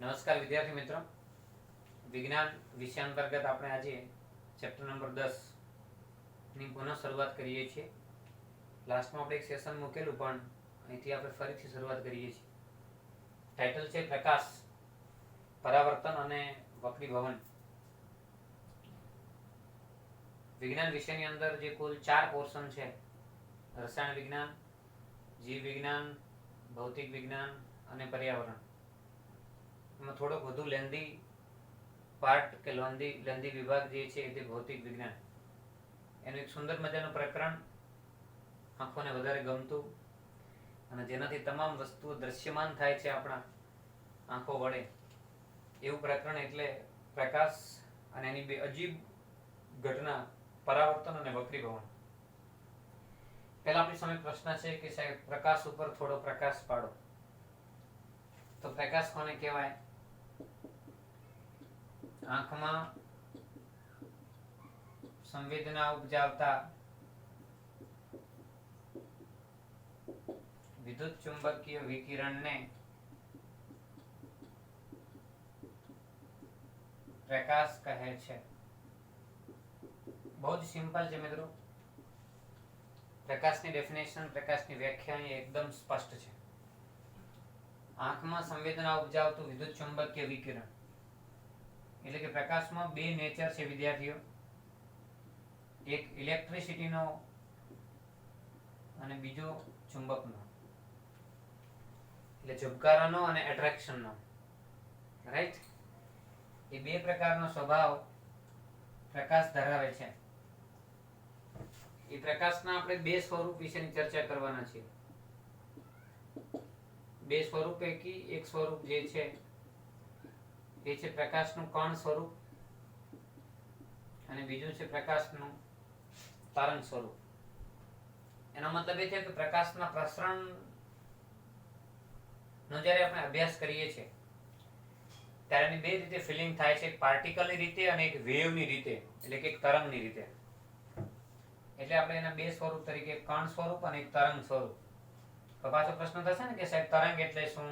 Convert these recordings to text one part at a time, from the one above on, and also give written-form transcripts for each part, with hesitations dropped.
નમસ્કાર વિદ્યાર્થી મિત્રો, વિજ્ઞાન વિષય અંતર્ગત આપણે આજે ચેપ્ટર નંબર 10 ની પુનઃ શરૂઆત કરીએ છીએ. લાસ્ટમાં આપણે એક સેશન મૂકેલું પણ અહીંથી આપણે ફરીથી શરૂઆત કરીએ છીએ. ટાઇટલ છે પ્રકાશ, પરાવર્તન અને વક્રીભવન. વિજ્ઞાન વિષયની અંદર જે કુલ 4 પોર્શન છે, રસાયણ વિજ્ઞાન, જીવ વિજ્ઞાન, ભૌતિક વિજ્ઞાન અને પર્યાવરણ, એમાં થોડોક વધુ લેન્ધી પાર્ટ કે લેન્ધી વિભાગ જે છે તે ભૌતિક વિજ્ઞાન. એનું એક સુંદર મજાનું પ્રકરણ, આંખોને વધારે ગમતું અને જેનાથી તમામ વસ્તુઓ દ્રશ્યમાન થાય છે આપણા આંખો વડે, એવું પ્રકરણ એટલે પ્રકાશ અને એની બે અજીબ ઘટના, પરાવર્તન અને વક્રીભવન. પહેલા આપણી સામે પ્રશ્ન છે કે સાહેબ પ્રકાશ ઉપર થોડો પ્રકાશ પાડો. તો પ્રકાશ કોને કહેવાય? આંખમાં સંવેદના ઉપજાવતા વિદ્યુત ચુંબકીય વિકિરણને પ્રકાશ કહે છે. બહુ જ સિમ્પલ છે મિત્રો. પ્રકાશની ડેફિનેશન, પ્રકાશની વ્યાખ્યા એકદમ સ્પષ્ટ છે. આંખમાં સંવેદના ઉપજાવતું વિદ્યુત ચુંબકીય વિકિરણ એટલે કે પ્રકાશમાં બે નેચર છે વિદ્યાર્થીઓ, એક ઇલેક્ટ્રિસિટીનો અને બીજો ચુંબકનો, એટલે ઝબકારાનો અને એટ્રેક્શનનો. રાઈટ? એ બે પ્રકારનો સ્વભાવ પ્રકાશ ધરાવે છે. એ પ્રકાશના આપણે બે સ્વરૂપ વિશેની ચર્ચા કરવાના છીએ. બે સ્વરૂપ પૈકી એક સ્વરૂપ જે છે એ છે પ્રકાશનું કણ સ્વરૂપ અને બીજું છે પ્રકાશનું તરંગ સ્વરૂપ. એનો મતલબ એ છે કે પ્રકાશના પ્રસરણનો જ્યારે આપણે અભ્યાસ કરીએ છીએ ત્યારે એની બે રીતે ફિલિંગ થાય છે, એક પાર્ટિકલની રીતે અને એક વેવની રીતે, એટલે કે એક તરંગની રીતે. એટલે આપણે એના બે સ્વરૂપ તરીકે કણ સ્વરૂપ અને એક તરંગ સ્વરૂપ. તો પાછો પ્રશ્ન થશે ને કે સાહેબ તરંગ એટલે શું?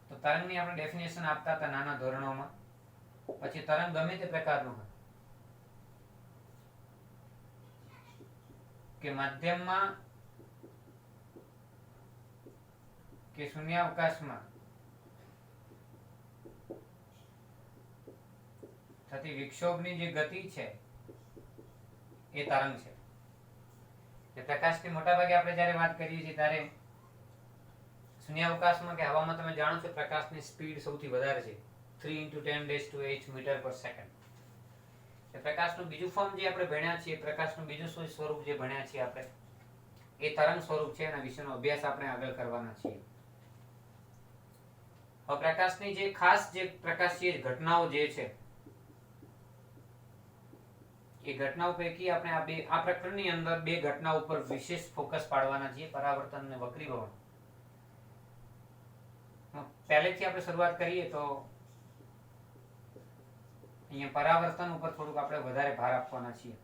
તો તરંગની આપણે ડેફિનેશન આપતા હતા નાના ધોરણોમાં. પછી તરંગ ગમે તે પ્રકારનું હોય કે માધ્યમમાં કે શૂન્યાવકાશમાં થતી વિક્ષોભની જે ગતિ છે એ તરંગ છે. પ્રકાશની મોટા ભાગે આપણે જ્યારે વાત કરીએ છીએ ત્યારે શૂન્યાવકાશમાં કે હવામાં તમે જાણો છો પ્રકાશની સ્પીડ સૌથી વધારે છે, 3 × 10⁸ મીટર/સેકન્ડ. પ્રકાશનું બીજું ફોર્મ જે આપણે ભણ્યા છીએ, પ્રકાશનું બીજું સ્વરૂપ જે ભણ્યા છીએ આપણે, એ તરંગ સ્વરૂપ છે. એના વિશેનો અભ્યાસ આપણે આગળ કરવાના છીએ. હવે પ્રકાશની જે ખાસ જે પ્રકાશીય ઘટનાઓ જે છે એ ઘટનાઓ પૈકી આપણે આ પ્રકરણની અંદર બે ઘટનાઓ ઉપર વિશેષ ફોકસ પાડવાના છીએ, પરાવર્તન અને વક્રીભવન. પહેલેથી આપણે શરૂઆત કરીએ તો અહીંયા પરાવર્તન ઉપર થોડુંક આપણે વધારે ભાર આપવાના છીએ.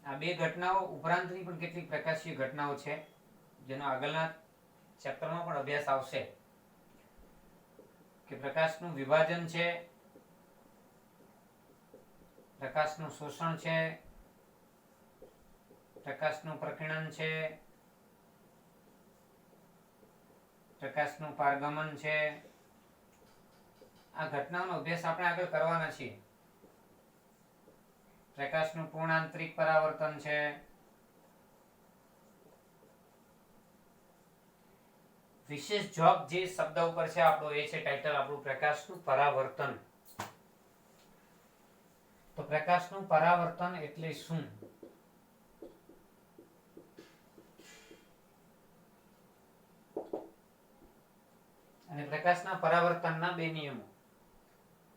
આ બે ઘટનાઓ ઉપરાંતની પણ કેટલીક પ્રકાશીય ઘટનાઓ છે જેનો આગળના ચેપ્ટરમાં પણ અભ્યાસ આવશે, કે પ્રકાશનું વિભાજન છે, પ્રકાશનું શોષણ છે, પ્રકાશનું પ્રકીર્ણન છે, પ્રકાશનું પારગમન છે. આ ઘટનાઓનો અભ્યાસ આપણે આગળ કરવાના છીએ. પ્રકાશનું પૂર્ણાંતરિક પરાવર્તન છે, વિશેષ જોબ જે શબ્દ ઉપર છે આપણો એ છે ટાઇટલ આપણું પ્રકાશનું પરાવર્તન. તો પ્રકાશનું પરાવર્તન એટલે શું? અને પ્રકાશના પરાવર્તનના બે નિયમો.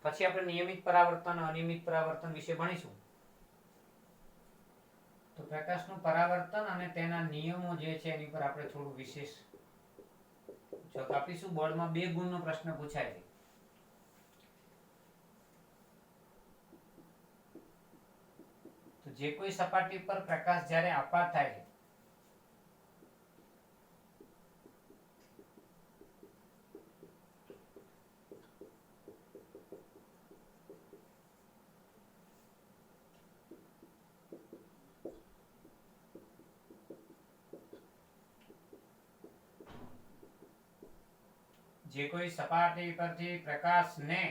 પછી આપણે નિયમિત પરાવર્તન અને અનિયમિત પરાવર્તન વિશે ભણીશું. તો પ્રકાશનું પરાવર્તન અને તેના નિયમો જે છે એની પર આપણે થોડું વિશેષ જો આપીશું. બોર્ડમાં 2 ગુણનો પ્રશ્ન પૂછાય છે. તો જે કોઈ સપાટી પર પ્રકાશ જ્યારે આપાત થાય છે જે કોઈ સપાટી પરથી પ્રકાશને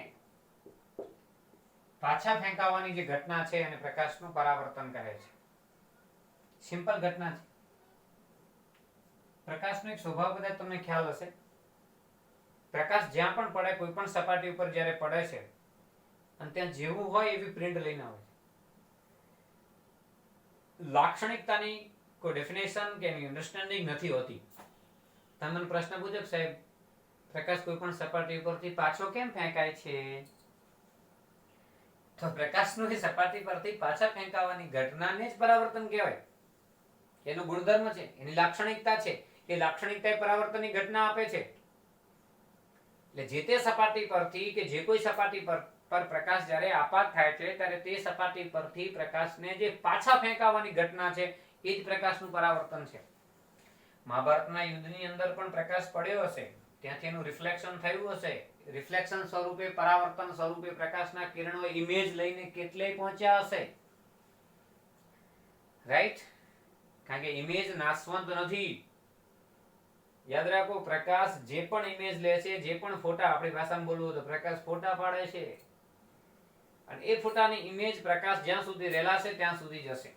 પાછા ફેંકાવવાની જે ઘટના છે એને પ્રકાશનું પરાવર્તન કહે છે. સિમ્પલ ઘટના છે. પ્રકાશનો એક સ્વભાવ કદાચ તમને ખ્યાલ હશે. પ્રકાશ જ્યાં પણ પડે, કોઈ પણ સપાટી ઉપર જ્યારે પડે છે અને ત્યાં જેવું હોય એવી પ્રિન્ટ લઈને આવે છે. લાક્ષણિકતાની કોઈ ડેફિનેશન કે એની અન્ડરસ્ટેન્ડિંગ નથી હોતી. તમે મને પ્રશ્ન પૂછો કે સાહેબ પ્રકાશ કોઈ પણ સપાટી ઉપરથી પાછો કેમ ફેંકાય છે, તો પ્રકાશનું એ સપાટી પરથી પાછા ફેંકાવાની ઘટનાને જ પરાવર્તન કહેવાય. એનો ગુણધર્મ છે, એની લાક્ષણિકતા છે. એ લાક્ષણિકતા એ પરાવર્તનની ઘટના આપે છે. એટલે જે તે સપાટી પરથી કે જે કોઈ સપાટી પર પ્રકાશ જ્યારે આપાત થાય છે ત્યારે તે સપાટી પરથી પ્રકાશને જે પાછા ફેંકાવાની ઘટના છે એ જ પ્રકાશનું પરાવર્તન છે. મહાભારતના યુદ્ધની અંદર પણ પ્રકાશ પડ્યો હશે, ત્યાંથી એનું રિફ્લેક્શન થયું હશે. રિફ્લેક્શન સ્વરૂપે, પરાવર્તન સ્વરૂપે પ્રકાશના કિરણો ઇમેજ લઈને કેટલેય પહોંચ્યા હશે. રાઈટ? કારણ કે ઇમેજ નાશવંત નથી. યાદ રાખો, પ્રકાશ જે પણ ઇમેજ લે છે, જે પણ ફોટા, આપણી ભાષામાં બોલવું તો પ્રકાશ ફોટા પાડે છે અને એ ફોટાની ઇમેજ પ્રકાશ જ્યાં સુધી રેલાશે ત્યાં સુધી જશે.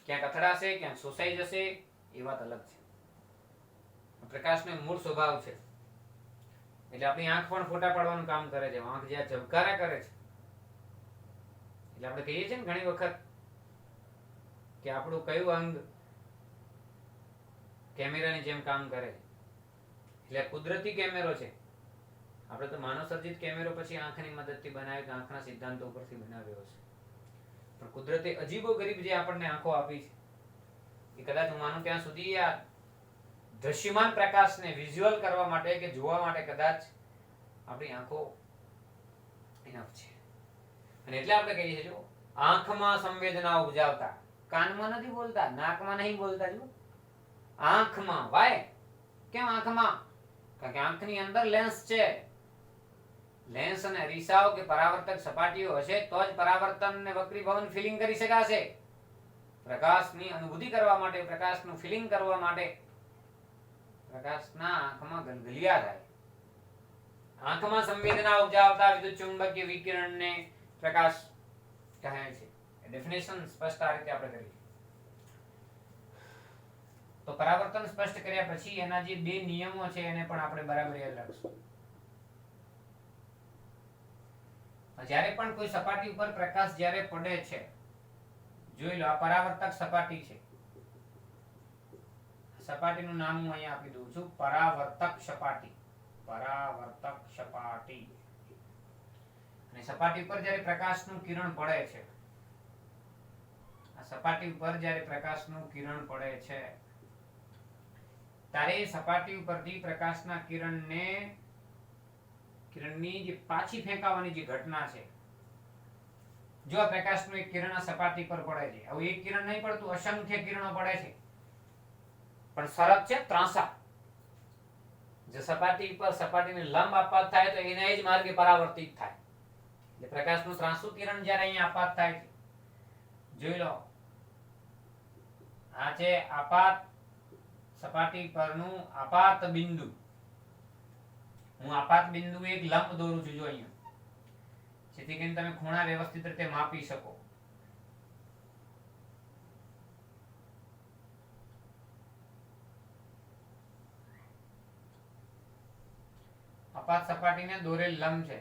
ક્યાંક અથડાશે, ક્યાંક શોષાઈ જશે, એ વાત અલગ છે. પ્રકાશનો મૂળ સ્વભાવ છે. એટલે આપણી આંખ પણ ફોટા પાડવાનું કામ કરે છે. આંખ જ્યાં ઝબકારા કરે છે એટલે આપણે કહીએ છીએ ને ઘણી વખત કે આપણું કયું અંગ કેમેરાની જેમ કામ કરે છે. એટલે કુદરતી કેમેરો છે. આપણે તો માનવ સર્જિત કેમેરો પછી આંખની મદદથી બનાવ્યો કે આંખના સિદ્ધાંતો ઉપરથી બનાવ્યો છે. પણ કુદરતે અજીબો ગરીબ જે આપણને આંખો આપી છે એ કદાચ હું માનું ત્યાં સુધી આ દ્રશ્યમાન પ્રકાશને વિઝ્યુઅલ કરવા માટે કે જોવા માટે કદાચ આપણી આંખો ઇનફ છે. અને એટલે આપણે કહીએ છીએ, જો આંખમાં સંવેદના ઉપજાવતા, કાનમાં નથી બોલતા, નાકમાં નહીં બોલતા, જો આંખમાં. વાય? કેમ આંખમાં? કારણ કે આંખની અંદર લેન્સ છે. લેન્સ અને અરીસાઓ કે પરાવર્તક સપાટીઓ હશે તો જ પરાવર્તન ને વક્રીભવન ફિલિંગ કરી શકાશે. પ્રકાશની અનુભૂતિ કરવા માટે, પ્રકાશનું ફિલિંગ કરવા માટે પ્રકાશના આંખમાં ગલગલિયા થાય. આંખમાં સંવેદના ઉપજાવતા વિદ્યુત ચુંબકીય વિકિરણને પ્રકાશ કહે છે. ડેફિનેશન સ્પષ્ટ આ રીતે આપણે કરીએ તો પરાવર્તન સ્પષ્ટ કર્યા પછી એના જે બે નિયમો છે એને પણ આપણે બરાબર યાદ રાખશું. જ્યારે પણ કોઈ સપાટી ઉપર પ્રકાશ જ્યારે પડે છે, જોઈ લો આ પરાવર્તક સપાટી છે. સપાટીનું નામ હું અહીંયા આપી દઉં છું, પરાવર્તક સપાટી. પરાવર્તક સપાટી. અને સપાટી ઉપર જ્યારે પ્રકાશનું કિરણ પડે છે, આ સપાટી ઉપર જ્યારે પ્રકાશનું કિરણ પડે છે ત્યારે સપાટી ઉપરથી પ્રકાશના કિરણની જે પાછી ફેંકાવાની જે ઘટના છે, જો આ પ્રકાશનું એક કિરણ આ સપાટી પર પડે છે, હવે એક કિરણ નહીં પડતું, અસંખ્ય કિરણો પડે છે, પણ શરત છે ત્રાંસા. જો સપાટી પર સપાટીને લંબ આપાત થાય તો એના જ માર્ગે પરાવર્તિત થાય. એટલે પ્રકાશનું ત્રાંસુ કિરણ જ્યારે અહીંયા આપાત થાય છે, જોઈ લો આ છે આપાત સપાટી પરનું આપાત બિંદુ. હું આપાત બિંદુ એક લંબ દોરું છું, જો અહીંયા, જેથી કરીને તમે ખૂણા વ્યવસ્થિત રીતે માપી શકો. આપાત સપાટીને દોરેલ લંબ છે.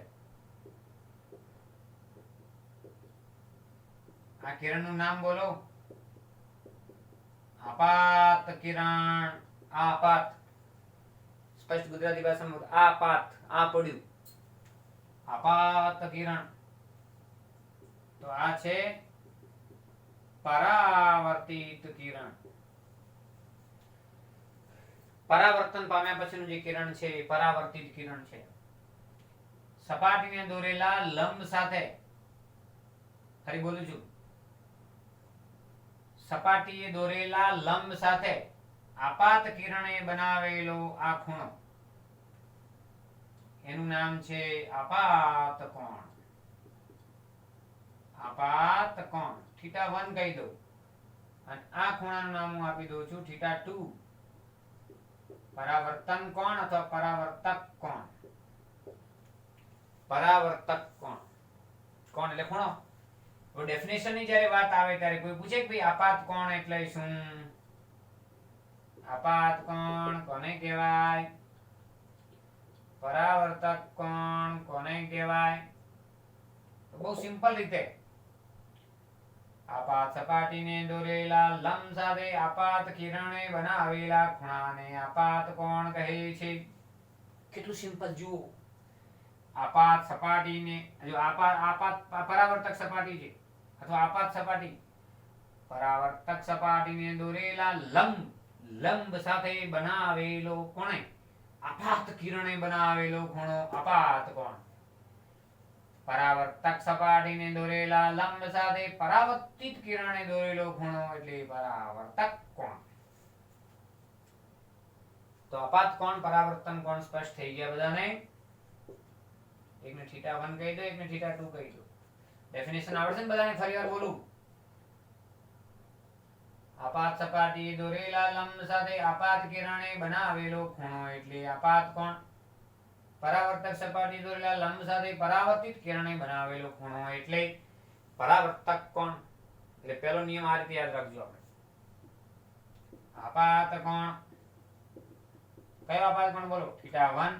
આ કિરણનું નામ બોલો. આપાત કિરણ. આપાત સ્પષ્ટ ગુજરાતી ભાષામાં આપાત. આ પડ્યું આપાત કિરણ. તો આ છે પરાવર્તિત કિરણ. પરાવર્તન પામ્યા પછીનું જે કિરણ છે એ પરાવર્તિત કિરણ છે. સપાટીને દોરેલા લંબ સાથે, ફરી બોલું છું, સપાટીએ દોરેલા લંબ સાથે આપાત કિરણે બનાવેલો આ ખૂણો, એનું નામ છે આપાત કોણ. આપાત કોણ. θ1 કહી દઉં અને આ ખૂણાનું નામ હું આપી દઉં છું θ2. પરાવર્તન કોણ અથવા પરાવર્તક કોણ. પરાવર્તક કોણ. કોણ એટલે ખૂણો. તો ડેફિનેશન ની જ્યારે વાત આવે ત્યારે કોઈ પૂછે કે ભાઈ આપાત કોણ એટલે શું? આપાત કોણ કોને કહેવાય? પરાવર્તક કોણ કોને કહેવાય? તો બહુ સિમ્પલ રીતે આપાત સપાટીને દોરેલા લંબ સાથે આપાત કિરણે બનાવેલા ખૂણાને આપાત કોણ કહે છે. કેટલું સિમ્પલ જુઓ. આપાત સપાટીને જો આપાત પરાવર્તક સપાટી છે અથવા આપાત સપાટી પરાવર્તક સપાટીને દોરેલા લંબ સાથે બનાવેલો કોણે આપાત કિરણે બનાવેલો ખૂણો આપાત કોણ. પરાવર્તક સપાટીને દોરેલા લંબ સાથે પરાવર્તિત કિરણે દોરેલો ખૂણો એટલે પરાવર્તક કોણ. તો આપાત કોણ પરાવર્તન કોણ સ્પષ્ટ થઈ ગયા બધાને? એકને θ1 કહી દો, એકને θ2 કહી દો. ડેફિનેશન આવડશે ને બધાને? ફરીવાર બોલું. આપાત સપાટીએ દોરેલા લંબ સાથે આપાત કિરણે બનાવેલો ખૂણો એટલે આપાત કોણ. પરાવર્તક સપાટી દોરેલા લંબ સાથે પરાવર્તિત કિરણે બનાવેલો ખૂણો એટલે પરાવર્તક કોણ. એટલે પહેલો નિયમ આ રીતે યાદ રાખજો આપણે. આપાત કોણ કયો આપાત કોણ બોલો? θ1.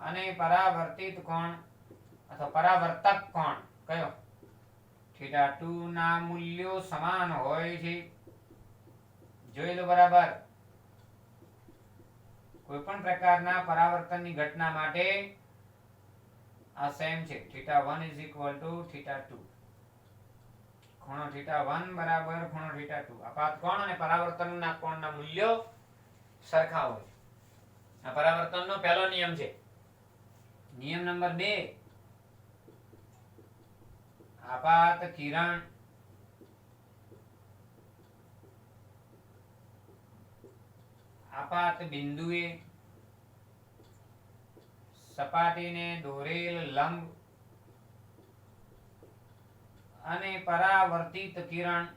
અને પરાવર્તિત કોણ અથવા પરાવર્તક કોણ કયો? θ2 ના મૂલ્યો સમાન હોય છે. જોઈ લો બરાબર. કોઈ પણ પ્રકારના પરાવર્તનની ઘટના માટે આ સેમ છે. θ1 θ2. ખૂણો θ1 બરાબર ખૂણો θ2. આપાત કોણ અને પરાવર્તનના કોણના મૂલ્યો સરખા હોય. આ પરાવર્તનનો પહેલો નિયમ છે. નિયમ નંબર 2, આપાત કિરણ આપાત બિંદુએ સપાટીને દોરેલ લંબ અને પરાવર્તિત કિરણ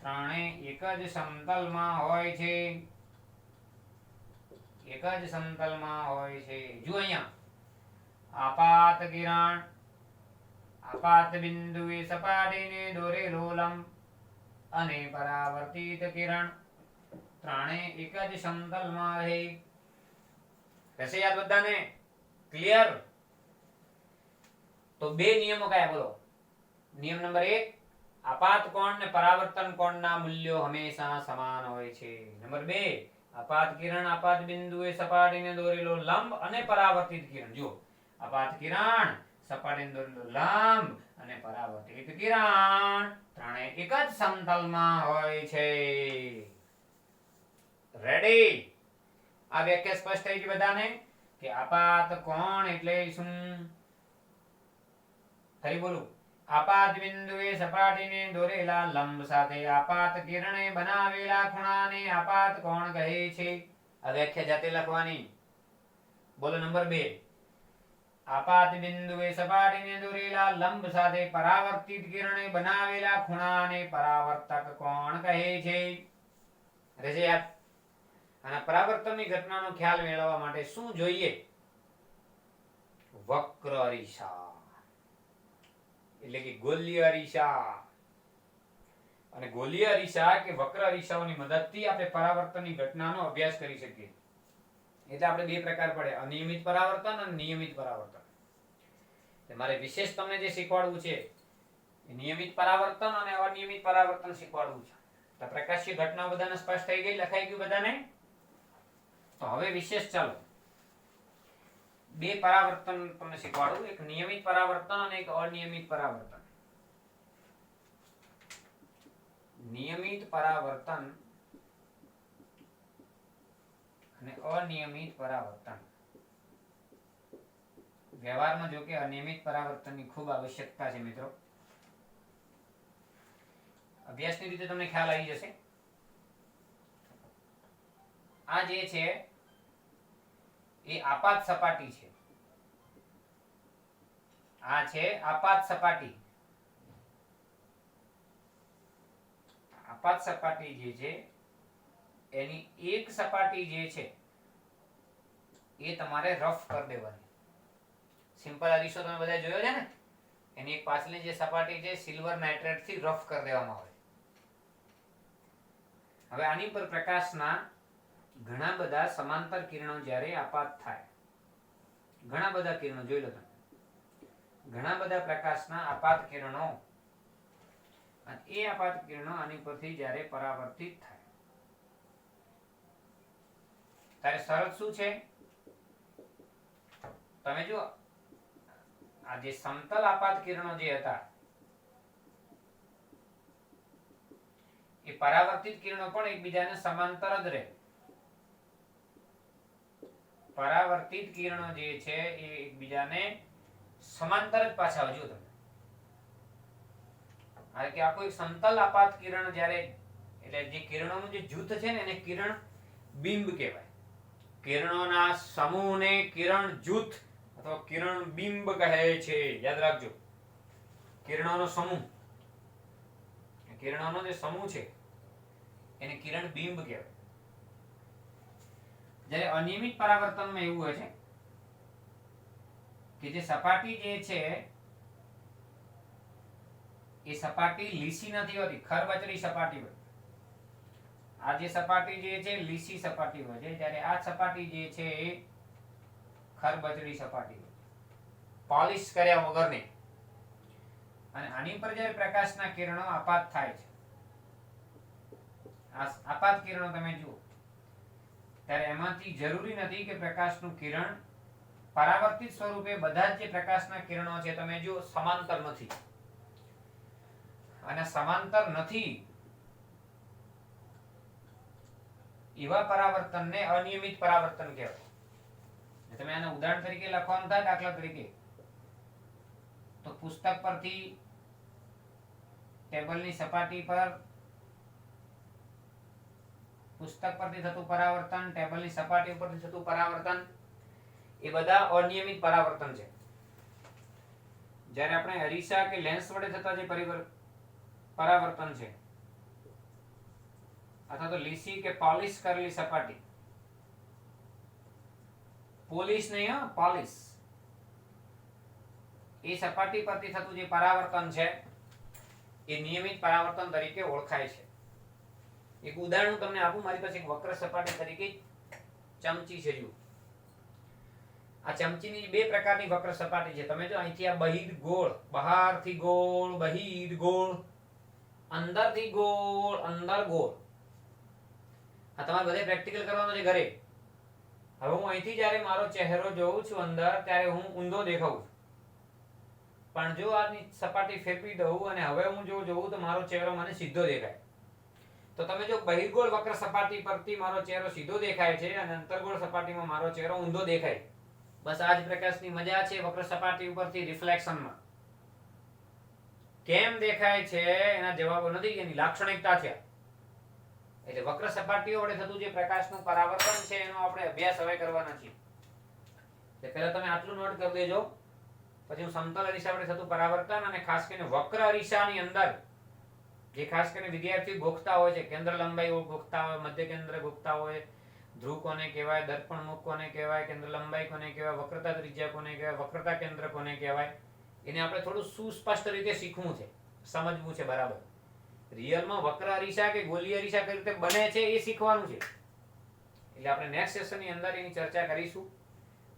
ત્રણે એક જ સમતલમાં હોય છે. એક જ સમતલમાં હોય છે. જો અહીંયા આપાત કિરણ આપાત બિંદુએ સપાટીને દોરેલો લંબ અને પરાવર્તિત કિરણ ત્રણે એક જ સમતલમાં રહે. રહેશે યાદ બધાને? ક્લિયર? તો બે નિયમો કયા બોલો? નિયમ નંબર 1, આપાત કોણ ને પરાવર્તન કોણના મૂલ્યો હંમેશા સમાન હોય છે. નંબર 2, આપાત કિરણ આપાત બિંદુએ સપાટીને દોરેલો લંબ અને પરાવર્તિત કિરણ. જો આપાત કિરણ સપાટીને દોરેલો લંબ અને પરાવર્તિત કિરણ ત્રણે એક જ સમતલમાં હોય છે. રેડી? આ વ્યાખ્યા સ્પષ્ટ થઈ ગઈ બધાને કે આપાત કોણ એટલે શું? ફરી બોલું. આપાત બિંદુએ સપાટીને દોરેલા લંબ સાથે આપાત કિરણે બનાવેલા ખૂણાને આપાત કોણ કહે છે. આ વ્યાખ્યા જાતે લખવાની. બોલો નંબર 2, આપાત બિંદુએ સપાટીને દોરેલા લંબ સાથે પરાવર્તિત કિરણે બનાવેલા ખૂણાને પરાવર્તક કોણ કહે છે. રહેશે યાદ? અને પરાવર્તનની ઘટનાનો ખ્યાલ મેળવવા માટે શું જોઈએ? વક્ર અરીસા એટલે કે ગોલીય અરીસા. અને ગોલીય અરીસા કે વક્ર અરીસાઓની મદદથી આપણે પરાવર્તનની ઘટનાનો અભ્યાસ કરી શકીએ. એટલે આપણે બે પ્રકાર પડે, અનિયમિત પરાવર્તન અને નિયમિત પરાવર્તન. મારે વિશેષ તમને જે શીખવાડવું છે એ નિયમિત પરાવર્તન અને અનિયમિત પરાવર્તન શીખવાડવું છે. તો પ્રકાશીય ઘટના બધાને સ્પષ્ટ થઈ ગઈ? લખાઈ ગયું બધાને? તો હવે વિશેષ ચાલો બે પરાવર્તન તમને શીખવાડું. એક નિયમિત પરાવર્તન અને એક અનિયમિત પરાવર્તન. નિયમિત પરાવર્તન અને અનિયમિત પરાવર્તન. વ્યવહારમાં જો કે અનિયમિત પરાવર્તનની ખૂબ આવશ્યકતા છે મિત્રો. અભ્યાસની રીતે તમને ખ્યાલ આવી જશે. આ જે છે એ આપાત સપાટી છે. આ છે આપાત સપાટી. આપાત સપાટી જે છે એની એક સપાટી જે છે એ તમારે રફ કરી દેવાની. સિમ્પલ અરીસો તમે બધા જોયો છે ને, એની એક પાછળની જે સપાટી છે સિલ્વર નાઇટ્રેટ થી રફ કરી દેવામાં આવે. હવે આની પર પ્રકાશના ઘણા બધા સમાંતર કિરણો જ્યારે આપાત થાય, ઘણા બધા કિરણો જોઈ લો તમે, ઘણા બધા પ્રકાશના આપાત કિરણો, અને એ આપાત કિરણો આની પરથી જ્યારે પરાવર્તિત થાય ત્યારે શરત શું છે? તમે જો આ જે સમતલ આપાત કિરણો જે હતા એ પરાવર્તિત કિરણો પણ એકબીજાને સમાંતર જ રહે. પરાવર્તિત કિરણો જે છે એ એકબીજાને સમાંતર જ પાછા આવજો તમે. આ કે આખું એક સમતલ આપાત કિરણ જ્યારે, એટલે જે કિરણોનું જે જૂથ છે ને એને કિરણ બિંબ કહેવાય. કિરણોના સમૂહને કિરણ જૂથ અથવા કિરણ બિંબ કહે છે. યાદ રાખજો, કિરણોનો સમૂહ, કિરણોનો જે સમૂહ છે એને કિરણ બિંબ કહેવાય. જ્યારે અનિયમિત પરાવર્તનમાં એવું હોય છે કે જે સપાટી જે છે એ સપાટી લીસી નથી હોતી, ખરબચડી સપાટી હોય. આ જે સપાટી જે છે લીસી સપાટી હોય છે, જ્યારે આ સપાટી જે છે એ ખરબચડી સપાટી હોય, પોલિશ કર્યા વગરની. અને આની પર જ્યારે પ્રકાશના કિરણો આપાત થાય છે, આ આપાત કિરણો તમે જુઓ ત્યારે એમાંથી જરૂરી નથી કે પ્રકાશનું કિરણ પરાવર્તિત સ્વરૂપે બધા જ જે પ્રકાશના કિરણો છે તમે જુઓ સમાંતર નથી. અને સમાંતર નથી એવા પરાવર્તનને અનિયમિત પરાવર્તન કહેવાય. તમે આને ઉદાહરણ તરીકે લખવાનું થાય, દાખલા તરીકે તો પુસ્તક પરથી ટેબલની સપાટી પર, પુસ્તક પરથી થતું પરાવર્તન, ટેબલની સપાટી પરથી થતું પરાવર્તન, એ બધા અનિયમિત પરાવર્તન છે. જ્યારે આપણે અરીસા કે લેન્સ વડે થતા જે પરાવર્તન છે અથવા તો લીસી કે પોલિશ કરેલી સપાટી, પોલિશ નહીં હો, પોલિશ, એ સપાટી પરથી થતું જે પરાવર્તન છે એ નિયમિત પરાવર્તન તરીકે ઓળખાય છે. એક ઉદાહરણ તમને આપું, મારી પાસે એક વક્ર સપાટી તરીકે ચમચી છે. જુઓ, આ ચમચીની બે પ્રકારની વક્ર સપાટી છે. તમે જો અહીંથી આ બહિર ગોળ, બહારથી ગોળ, બહિર ગોળ, અંદરથી ગોળ, અંદર ગોળ. આ તમારે બધે પ્રેક્ટિકલ કરવાનું છે ઘરે. હવે હું અહીંથી જ્યારે મારો ચહેરો જોઉં છું અંદર, ત્યારે હું ઊંધો દેખાઉં છું. પણ જો આની સપાટી ફેરવી દઉં અને હવે હું જો જોઉં તો મારો ચહેરો મને સીધો દેખાય. તો તમે જો બહિર્ગોળ વક્ર સપાટી પરથી મારો ચહેરો સીધો દેખાય છે અને અંતર્ગોળ સપાટીમાં મારો ચહેરો ઊંધો દેખાય. બસ આ જ પ્રકાશની મજા છે વક્ર સપાટી ઉપરથી રિફ્લેક્શનમાં. કેમ દેખાય છે એના જવાબો નથી, એની લાક્ષણિકતા છે. એટલે વક્ર સપાટીઓ વડે થતું જે પ્રકાશનું પરાવર્તન છે એનો આપણે અભ્યાસ હવે કરવાના છીએ. એટલે પહેલા તમે આટલું નોટ કરી દેજો, પછી હું સમતલ અરીસા વડે થતું પરાવર્તન અને ખાસ કરીને વક્ર અરીસાની અંદર જે ખાસ કરીને વિદ્યાર્થી ગોખતા હોય છે, કેન્દ્ર લંબાઈ ગોખતા હોય, મધ્ય કેન્દ્ર ગોખતા હોય, ધ્રુવ કોને કહેવાય, દર્પણ મુખ કોને કહેવાય, કેન્દ્ર લંબાઈ કોને કહેવાય, વક્રતા ત્રિજ્યા કોને કહેવાય, વક્રતા કેન્દ્ર કોને કહેવાય, એને આપણે થોડું સુસ્પષ્ટ રીતે શીખવું છે, સમજવું છે બરાબર. રિયલમાં વક્ર અરીસા કે ગોલીય અરીસા કઈ રીતે બને છે એ શીખવાનું છે. એટલે આપણે નેક્સ્ટ સેશનની અંદર એની ચર્ચા કરીશું.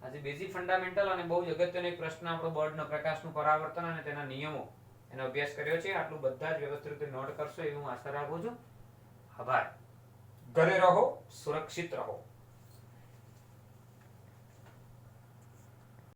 આજે બેઝિક ફંડામેન્ટલ અને બહુ જ અગત્યનો એક પ્રશ્ન આપણો બોર્ડનો પ્રકાશનું પરાવર્તન અને તેના નિયમો એનો અભ્યાસ કર્યો છે. આટલું બધા જ વ્યવસ્થિત રીતે નોટ કરશો એવી હું આશા રાખું છું. આભાર. ઘરે રહો, સુરક્ષિત રહો.